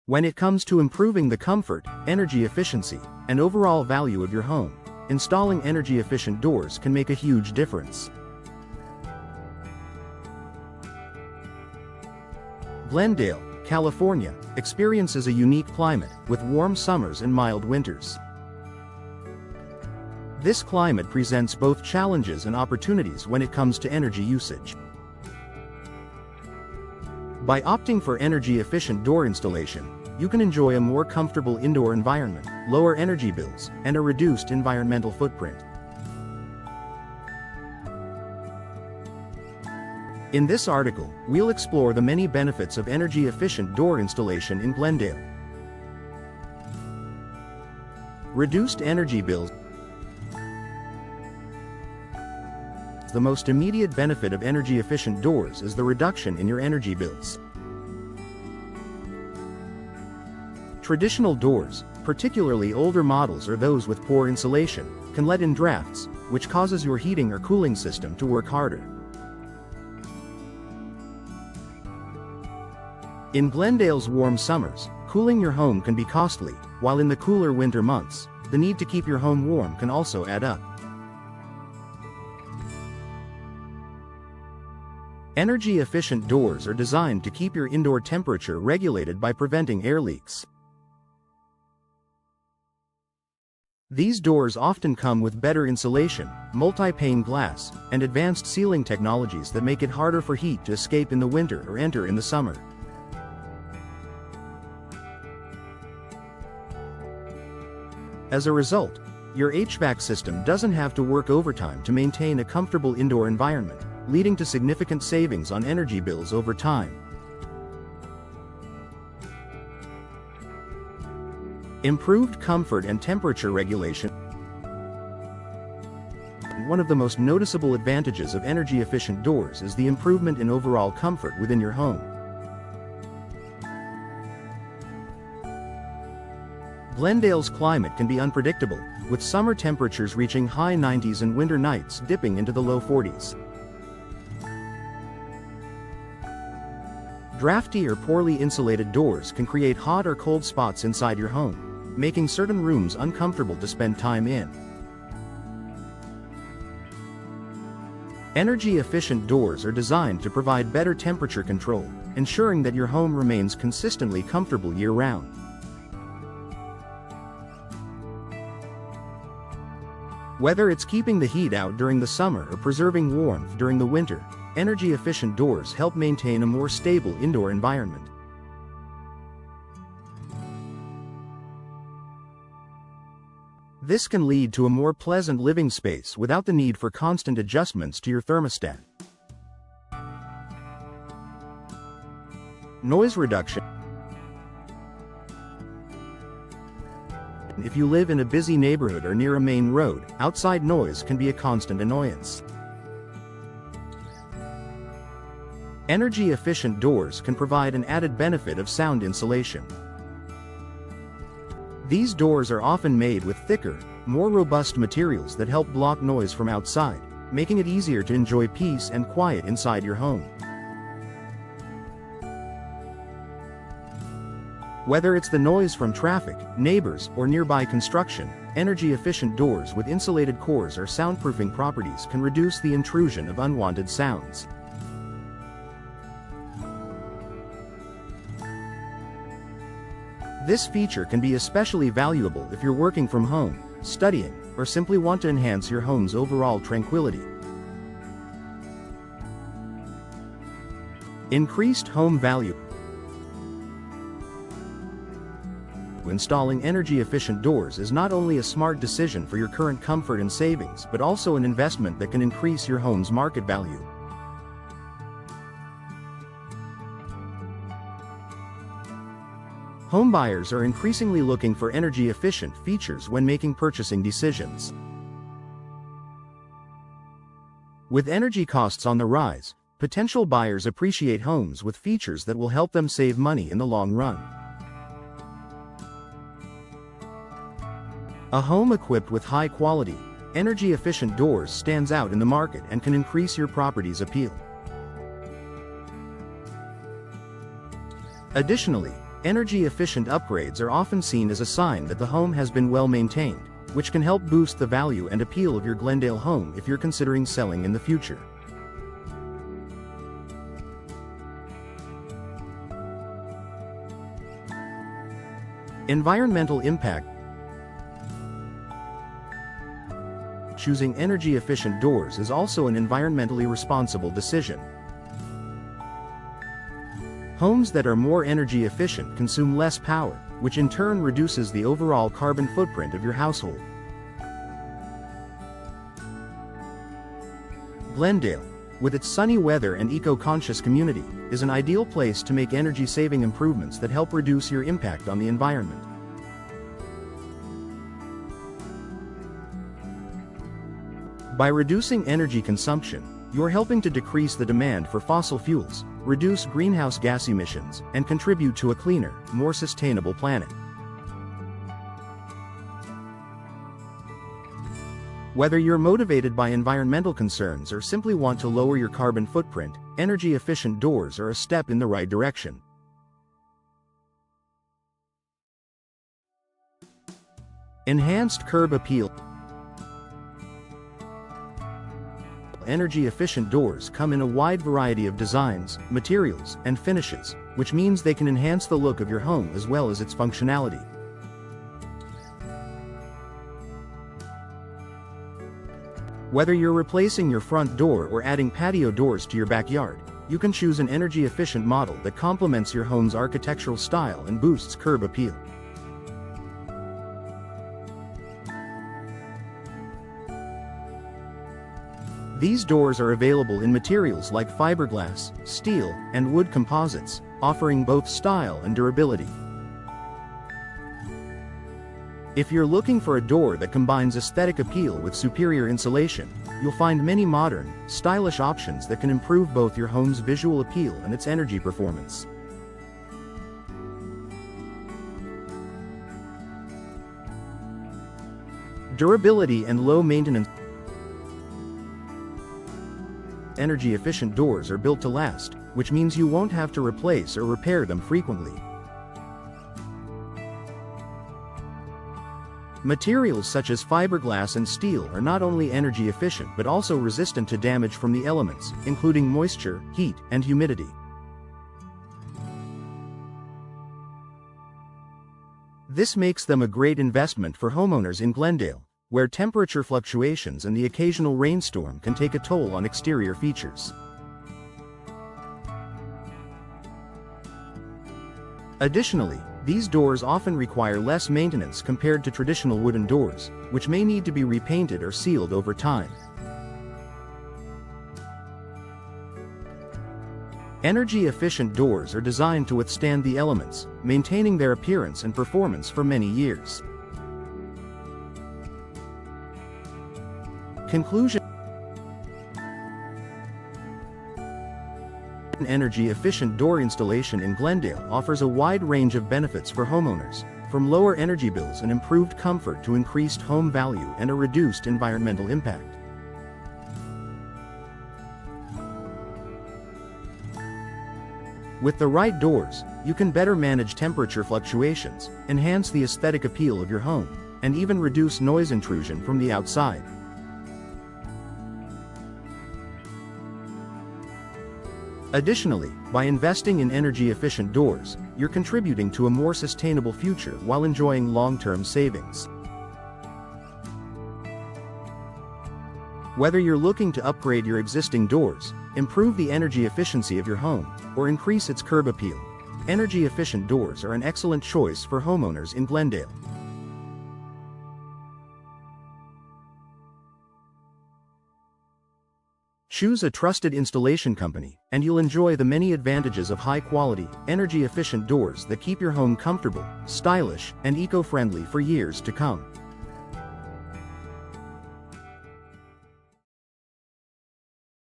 When it comes to improving the comfort, energy efficiency, and overall value of your home, installing energy-efficient doors can make a huge difference. Glendale, California, experiences a unique climate, with warm summers and mild winters. This climate presents both challenges and opportunities when it comes to energy usage. By opting for energy-efficient door installation, you can enjoy a more comfortable indoor environment, lower energy bills, and a reduced environmental footprint. In this article, we'll explore the many benefits of energy-efficient door installation in Glendale. Reduced energy bills. The most immediate benefit of energy-efficient doors is the reduction in your energy bills. Traditional doors, particularly older models or those with poor insulation, can let in drafts, which causes your heating or cooling system to work harder. In Glendale's warm summers, cooling your home can be costly, while in the cooler winter months, the need to keep your home warm can also add up. Energy-efficient doors are designed to keep your indoor temperature regulated by preventing air leaks. These doors often come with better insulation, multi-pane glass, and advanced sealing technologies that make it harder for heat to escape in the winter or enter in the summer. As a result, your HVAC system doesn't have to work overtime to maintain a comfortable indoor environment, leading to significant savings on energy bills over time. Improved comfort and temperature regulation. One of the most noticeable advantages of energy-efficient doors is the improvement in overall comfort within your home. Glendale's climate can be unpredictable, with summer temperatures reaching high 90s and winter nights dipping into the low 40s. Drafty or poorly insulated doors can create hot or cold spots inside your home, making certain rooms uncomfortable to spend time in. Energy-efficient doors are designed to provide better temperature control, ensuring that your home remains consistently comfortable year-round. Whether it's keeping the heat out during the summer or preserving warmth during the winter, energy-efficient doors help maintain a more stable indoor environment. This can lead to a more pleasant living space without the need for constant adjustments to your thermostat. Noise reduction. If you live in a busy neighborhood or near a main road, outside noise can be a constant annoyance. Energy-efficient doors can provide an added benefit of sound insulation. These doors are often made with thicker, more robust materials that help block noise from outside, making it easier to enjoy peace and quiet inside your home. Whether it's the noise from traffic, neighbors, or nearby construction, energy-efficient doors with insulated cores or soundproofing properties can reduce the intrusion of unwanted sounds. This feature can be especially valuable if you're working from home, studying, or simply want to enhance your home's overall tranquility. Increased home value. Installing energy-efficient doors is not only a smart decision for your current comfort and savings, but also an investment that can increase your home's market value. Homebuyers are increasingly looking for energy-efficient features when making purchasing decisions. With energy costs on the rise, potential buyers appreciate homes with features that will help them save money in the long run. A home equipped with high-quality, energy-efficient doors stands out in the market and can increase your property's appeal. Additionally, Energy-efficient upgrades are often seen as a sign that the home has been well maintained, which can help boost the value and appeal of your Glendale home if you're considering selling in the future. Environmental impact. Choosing energy-efficient doors is also an environmentally responsible decision. Homes that are more energy efficient consume less power, which in turn reduces the overall carbon footprint of your household. Glendale, with its sunny weather and eco-conscious community, is an ideal place to make energy-saving improvements that help reduce your impact on the environment. By reducing energy consumption, you're helping to decrease the demand for fossil fuels, reduce greenhouse gas emissions, and contribute to a cleaner, more sustainable planet. Whether you're motivated by environmental concerns or simply want to lower your carbon footprint, energy-efficient doors are a step in the right direction. Enhanced curb appeal. Energy-efficient doors come in a wide variety of designs, materials, and finishes, which means they can enhance the look of your home as well as its functionality. Whether you're replacing your front door or adding patio doors to your backyard, you can choose an energy-efficient model that complements your home's architectural style and boosts curb appeal. These doors are available in materials like fiberglass, steel, and wood composites, offering both style and durability. If you're looking for a door that combines aesthetic appeal with superior insulation, you'll find many modern, stylish options that can improve both your home's visual appeal and its energy performance. Durability and low maintenance. Energy-efficient doors are built to last, which means you won't have to replace or repair them frequently. Materials such as fiberglass and steel are not only energy efficient but also resistant to damage from the elements, including moisture, heat, and humidity. This makes them a great investment for homeowners in Glendale, where temperature fluctuations and the occasional rainstorm can take a toll on exterior features. Additionally, these doors often require less maintenance compared to traditional wooden doors, which may need to be repainted or sealed over time. Energy-efficient doors are designed to withstand the elements, maintaining their appearance and performance for many years. Conclusion. Energy-efficient door installation in Glendale offers a wide range of benefits for homeowners, from lower energy bills and improved comfort to increased home value and a reduced environmental impact. With the right doors, you can better manage temperature fluctuations, enhance the aesthetic appeal of your home, and even reduce noise intrusion from the outside. Additionally, by investing in energy-efficient doors, you're contributing to a more sustainable future while enjoying long-term savings. Whether you're looking to upgrade your existing doors, improve the energy efficiency of your home, or increase its curb appeal, energy-efficient doors are an excellent choice for homeowners in Glendale. Choose a trusted installation company, and you'll enjoy the many advantages of high-quality, energy-efficient doors that keep your home comfortable, stylish, and eco-friendly for years to come.